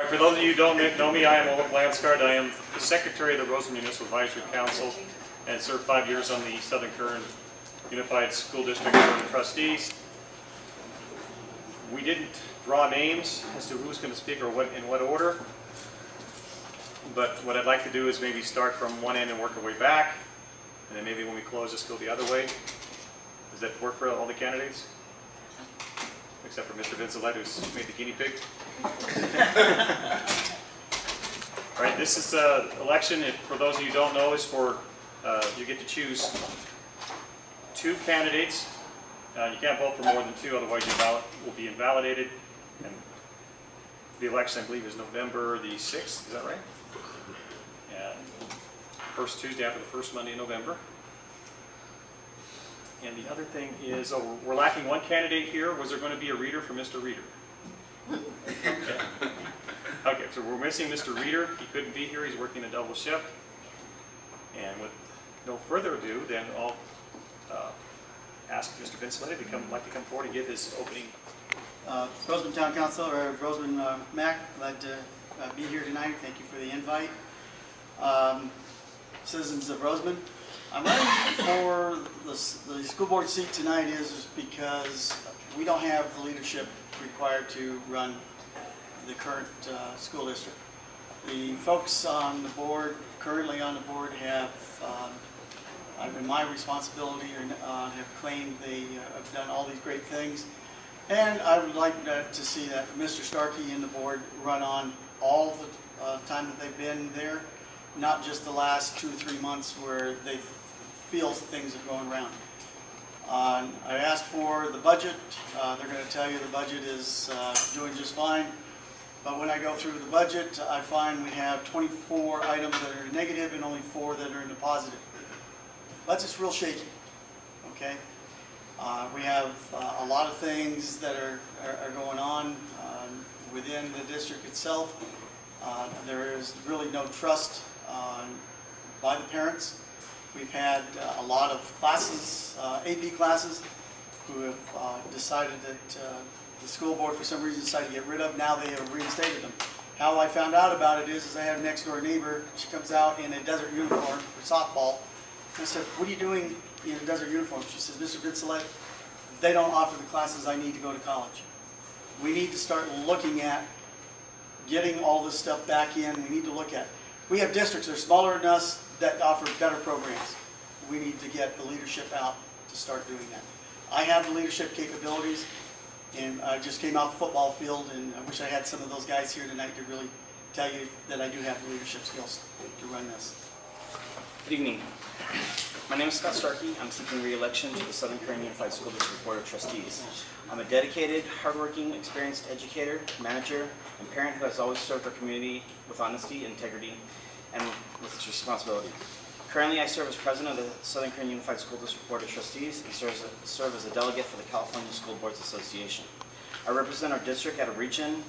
For those of you who don't know me, I am Hummel Landsgaard. I am the Secretary of the Rosamond Municipal Advisory Council and served 5 years on the Southern Kern Unified School District Board of Trustees. We didn't draw names as to who's going to speak or in what order, but what I'd like to do is maybe start from one end and work our way back, and then maybe when we close, just go the other way. Does that work for all the candidates? Except for Mr. Vincelet, who's made the guinea pig. All right, this is election. For those of you who don't know, is for you get to choose 2 candidates. You can't vote for more than 2, otherwise your ballot will be invalidated. And the election, I believe, is November the 6th. Is that right? And first Tuesday after the first Monday in November. And the other thing is, we're lacking one candidate here. Was there going to be a reader for Mr. Reader? Okay, so we're missing Mr. Reader. He couldn't be here. He's working a double shift. And with no further ado, then I'll ask Mr. Vincelet if he'd like to come forward and give his opening. Rosamond Town Council, or Rosamond MAC, glad to be here tonight. Thank you for the invite. Citizens of Rosamond, I'm running for the school board seat tonight is because we don't have the leadership required to run the current school district. The folks on the board, currently on the board, have been my responsibility or have claimed they have done all these great things. And I would like to see that Mr. Starkey and the board run on all the time that they've been there, not just the last 2 or 3 months where they feel things are going around. I asked for the budget. They're going to tell you the budget is doing just fine. But when I go through the budget, I find we have 24 items that are negative and only 4 that are in the positive. Budget's real shaky. Okay. We have a lot of things that are going on within the district itself. There is really no trust by the parents. We've had a lot of classes, AP classes, who have decided that the school board for some reason decided to get rid of. Now they have reinstated them. How I found out about it is I have a next door neighbor. She comes out in a desert uniform for softball. And I said, "What are you doing in a desert uniform?" She says, "Mr. Vincelet, they don't offer the classes I need to go to college. We need to start looking at getting all this stuff back in. We need to look at. We have districts that are smaller than us that offer better programs. We need to get the leadership out to start doing that. I have the leadership capabilities, and I just came off the football field, and I wish I had some of those guys here tonight to really tell you that I do have the leadership skills to run this." Good evening. My name is Scott Starkey. I'm seeking re-election to the Southern Kern Unified School District Board of Trustees. I'm a dedicated, hardworking, experienced educator, manager, and parent who has always served our community with honesty, integrity, and with its responsibility. Currently, I serve as president of the Southern Kern Unified School District Board of Trustees and serve as a delegate for the California School Boards Association. I represent our district at a region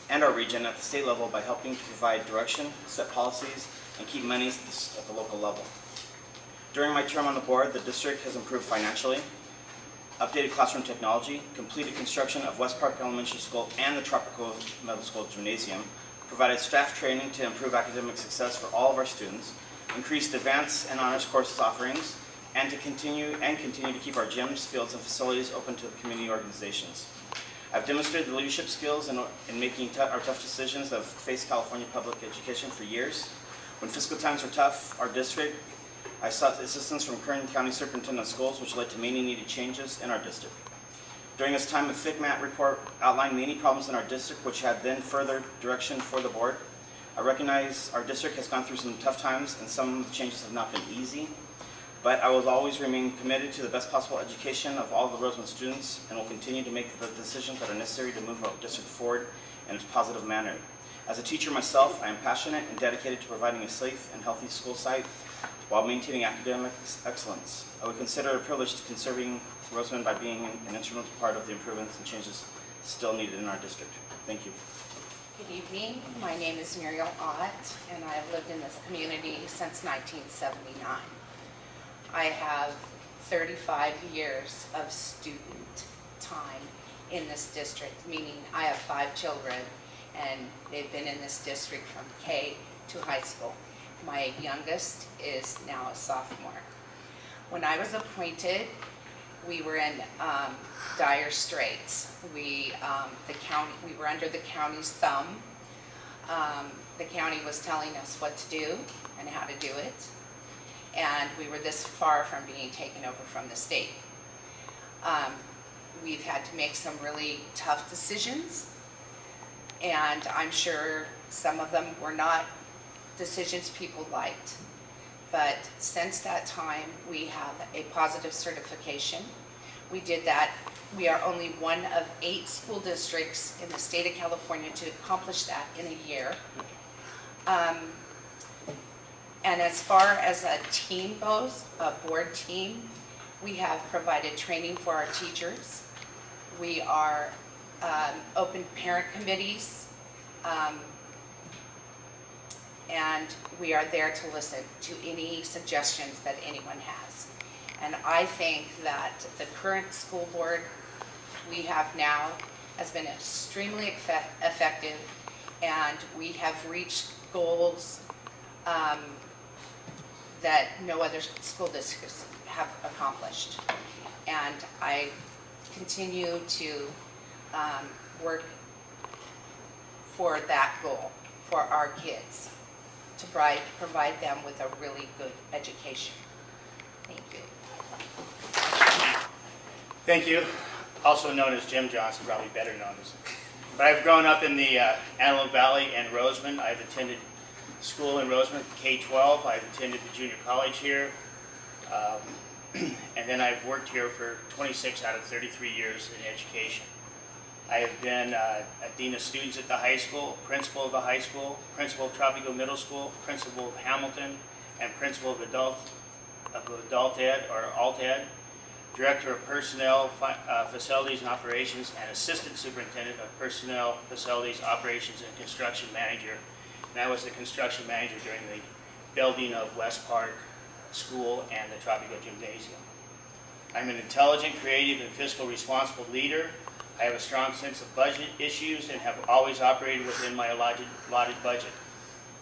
and our region at the state level by helping to provide direction, set policies, and keep monies at the local level. During my term on the board, the district has improved financially, updated classroom technology, completed construction of West Park Elementary School and the Tropical Middle School Gymnasium, provided staff training to improve academic success for all of our students, increased advanced and honors courses offerings, and continue to keep our gyms, fields, and facilities open to community organizations. I've demonstrated the leadership skills in making our tough decisions that have faced California public education for years. When fiscal times were tough, our district, I sought assistance from Kern County Superintendent of Schools, which led to many needed changes in our district. During this time, the FICMAT report outlined many problems in our district, which had then further direction for the board. I recognize our district has gone through some tough times, and some of the changes have not been easy, but I will always remain committed to the best possible education of all the Rosamond students, and will continue to make the decisions that are necessary to move our district forward in a positive manner. As a teacher myself, I am passionate and dedicated to providing a safe and healthy school site while maintaining academic excellence. I would consider it a privilege to conserving Rosamond by being an instrumental part of the improvements and changes still needed in our district. Thank you. Good evening. My name is Muriel Ott, and I have lived in this community since 1979. I have 35 years of student time in this district, meaning I have 5 children and they've been in this district from K to high school. My youngest is now a sophomore. When I was appointed, we were in dire straits. We were under the county's thumb. The county was telling us what to do and how to do it, and we were this far from being taken over from the state. We've had to make some really tough decisions, and I'm sure some of them were not decisions people liked. But since that time, we have a positive certification. We did that. We are only one of 8 school districts in the state of California to accomplish that in a year. And as far as a team goes, a board team, we have provided training for our teachers. We are open parent committees, and we are there to listen to any suggestions that anyone has. And I think that the current school board we have now has been extremely effective, and we have reached goals that no other school districts have accomplished. And I continue to work for that goal for our kids, to provide them with a really good education. Thank you. Thank you. Also known as Jim Johnson, probably better known as. But I've grown up in the Antelope Valley and Rosamond. I've attended school in Rosamond, K-12. I've attended the junior college here. And then I've worked here for 26 out of 33 years in education. I have been a dean of students at the high school, principal of the high school, principal of Tropico Middle School, principal of Hamilton, and principal of adult ed or alt ed, director of personnel, facilities and operations, and assistant superintendent of personnel, facilities, operations, and construction manager. And I was the construction manager during the building of West Park School and the Tropico Gymnasium. I'm an intelligent, creative, and fiscal responsible leader. I have a strong sense of budget issues and have always operated within my allotted budget,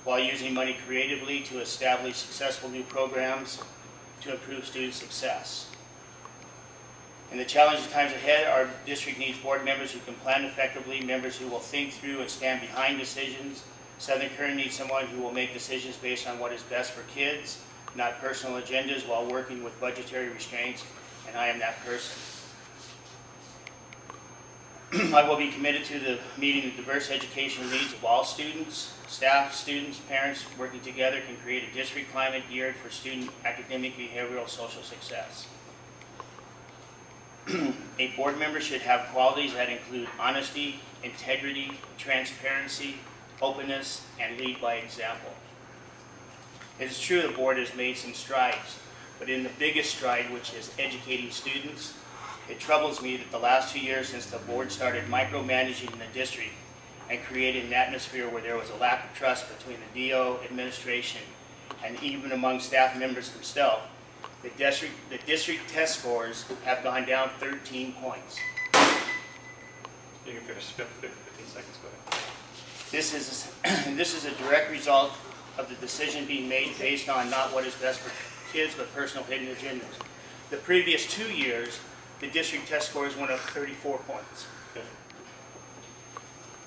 while using money creatively to establish successful new programs to improve student success. In the challenging times ahead, our district needs board members who can plan effectively, members who will think through and stand behind decisions. Southern Kern needs someone who will make decisions based on what is best for kids, not personal agendas, while working with budgetary restraints, and I am that person. I will be committed to meeting the diverse educational needs of all students. Staff, students, parents working together can create a district climate geared for student academic, behavioral, social success. A board member should have qualities that include honesty, integrity, transparency, openness, and lead by example. It is true the board has made some strides, but in the biggest stride, which is educating students, it troubles me that the last 2 years since the board started micromanaging the district and created an atmosphere where there was a lack of trust between the DO, administration, and even among staff members themselves, the district test scores have gone down 13 points. You can finish 15 seconds, go ahead. This is a direct result of the decision being made based on not what is best for kids, but personal hidden agendas. The previous 2 years, the district test scores went up 34 points.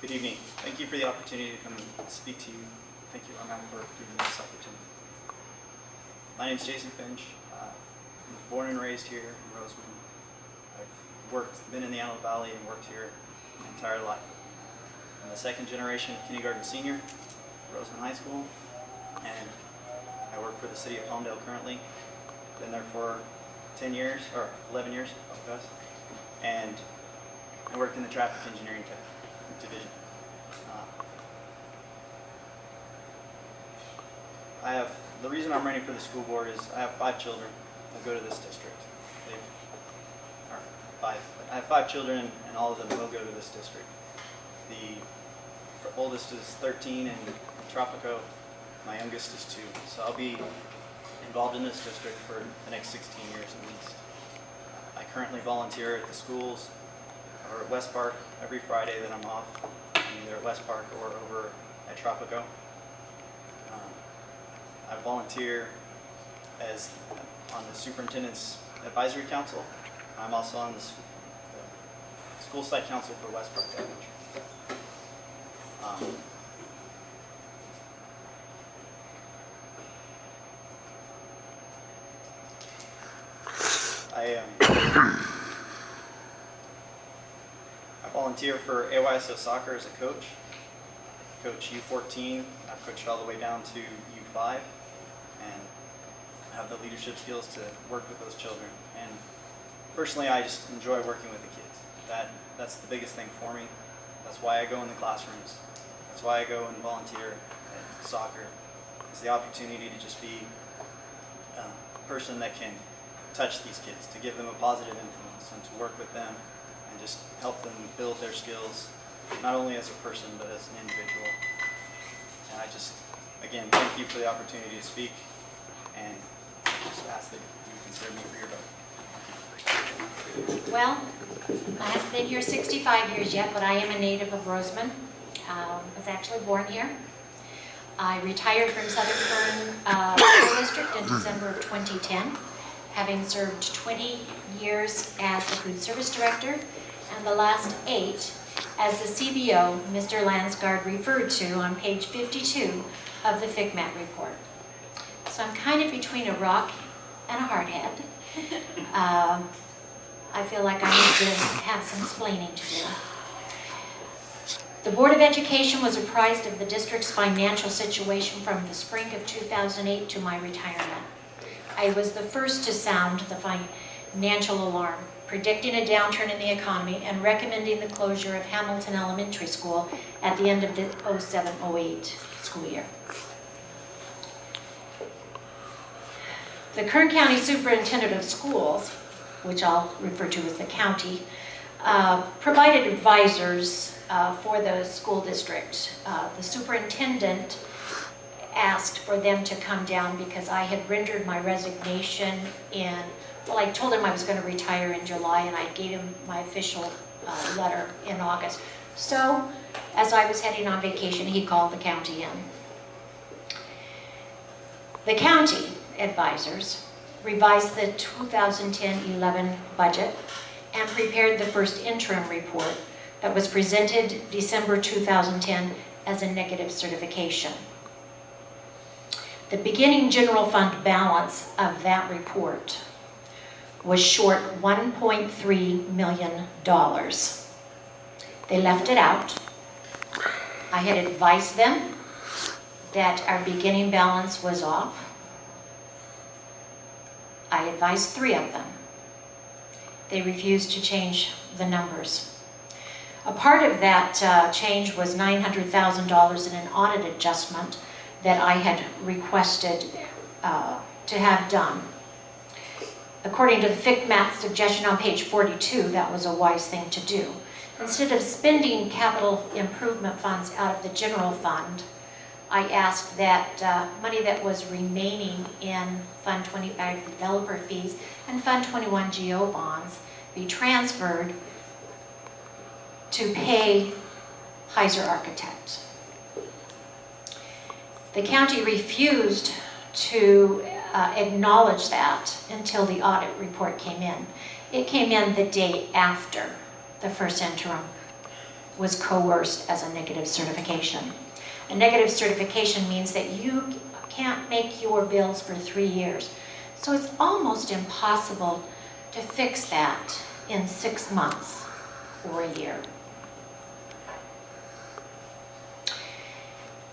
Good evening. Thank you for the opportunity to come and speak to you. Thank you, RMAC, for giving me this opportunity. My name is Jason Finch. I was born and raised here in Rosamond. I've been in the Antelope Valley and worked here my entire life. I'm a second generation kindergarten senior at Rosamond High School, and I work for the city of Palmdale currently. Been there for 10 years, or 11 years, and I worked in the traffic engineering division. The reason I'm running for the school board is I have 5 children that go to this district. I have 5 children, and all of them will go to this district. The oldest is 13 in Tropico. My youngest is 2. So I'll be involved in this district for the next 16 years at least. I currently volunteer at the schools or at West Park every Friday that I'm off. either at West Park or over at Tropico. I volunteer as on the Superintendent's Advisory Council. I'm also on the School Site Council for West Park Elementary. I volunteer for AYSO soccer as a coach. Coach U14. I've coached all the way down to U5, and have the leadership skills to work with those children. And personally, I just enjoy working with the kids. That's the biggest thing for me. That's why I go in the classrooms. That's why I go and volunteer at soccer. It's the opportunity to just be a person that can touch these kids, to give them a positive influence, and to work with them and just help them build their skills, not only as a person, but as an individual. And I just, again, thank you for the opportunity to speak, and I just ask that you consider me for your vote. Well, I haven't been here 65 years yet, but I am a native of Rosamond. I was actually born here. I retired from Southern Kern School District in December of 2010, having served 20 years as the Food Service Director, and the last 8 as the CBO Mr. Landsgaard referred to on page 52 of the FICMAT report. So I'm kind of between a rock and a hard head. I feel like I need to have some explaining to do. The Board of Education was apprised of the district's financial situation from the spring of 2008 to my retirement. I was the first to sound the financial alarm, predicting a downturn in the economy and recommending the closure of Hamilton Elementary School at the end of the 07-08 school year. The Kern County Superintendent of Schools, which I'll refer to as the county, provided advisors for the school district. The superintendent asked for them to come down because I had rendered my resignation in, well, I told him I was going to retire in July, and I gave him my official letter in August. So, as I was heading on vacation, he called the county in. The county advisors revised the 2010-11 budget and prepared the first interim report that was presented December 2010 as a negative certification. The beginning general fund balance of that report was short $1.3 million. They left it out. I had advised them that our beginning balance was off. I advised 3 of them. They refused to change the numbers. A part of that change was $900,000 in an audit adjustment that I had requested to have done. According to the FICMAT suggestion on page 42, that was a wise thing to do. Instead of spending capital improvement funds out of the general fund, I asked that money that was remaining in Fund 25 developer fees and Fund 21 GO bonds be transferred to pay Heiser Architect. The county refused to acknowledge that until the audit report came in. It came in the day after the first interim was coerced as a negative certification. A negative certification means that you can't make your bills for 3 years. So it's almost impossible to fix that in 6 months or a year.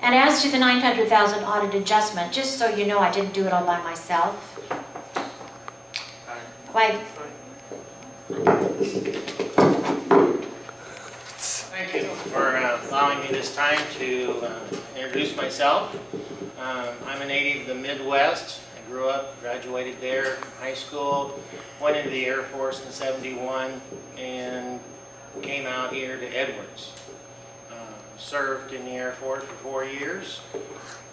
And as to the $900,000 audit adjustment, just so you know, I didn't do it all by myself. Thank you for allowing me this time to introduce myself. I'm a native of the Midwest. I grew up, graduated there, high school, went into the Air Force in '71, and came out here to Edwards. Served in the Air Force for 4 years,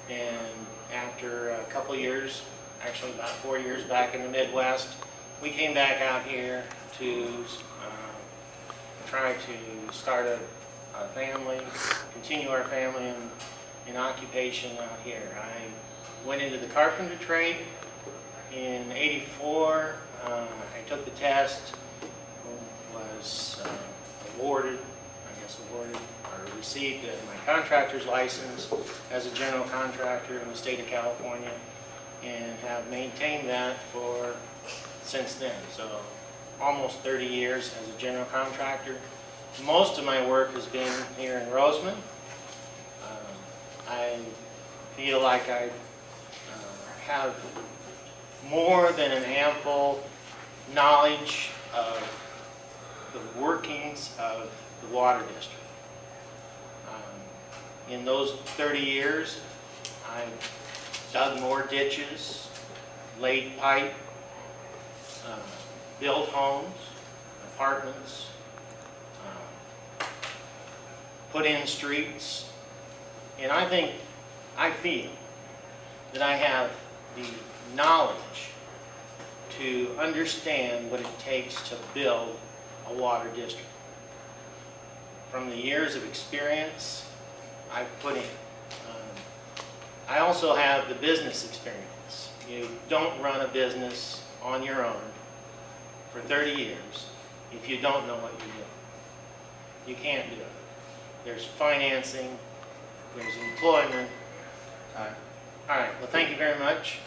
and after a couple years, actually about 4 years back in the Midwest, we came back out here to try to start a family, continue our family in occupation out here. I went into the carpenter trade in '84. I took the test, was awarded, or received my contractor's license as a general contractor in the state of California, and have maintained that since then. So almost 30 years as a general contractor. Most of my work has been here in Rosamond. I feel like I have more than an ample knowledge of the workings of the water district. In those 30 years, I've dug more ditches, laid pipe, built homes, apartments, put in streets, and I feel that I have the knowledge to understand what it takes to build a water district. From the years of experience I've put in. I also have the business experience. You don't run a business on your own for 30 years if you don't know what you're doing. You can't do it. There's financing, there's employment. All right, well, thank you very much.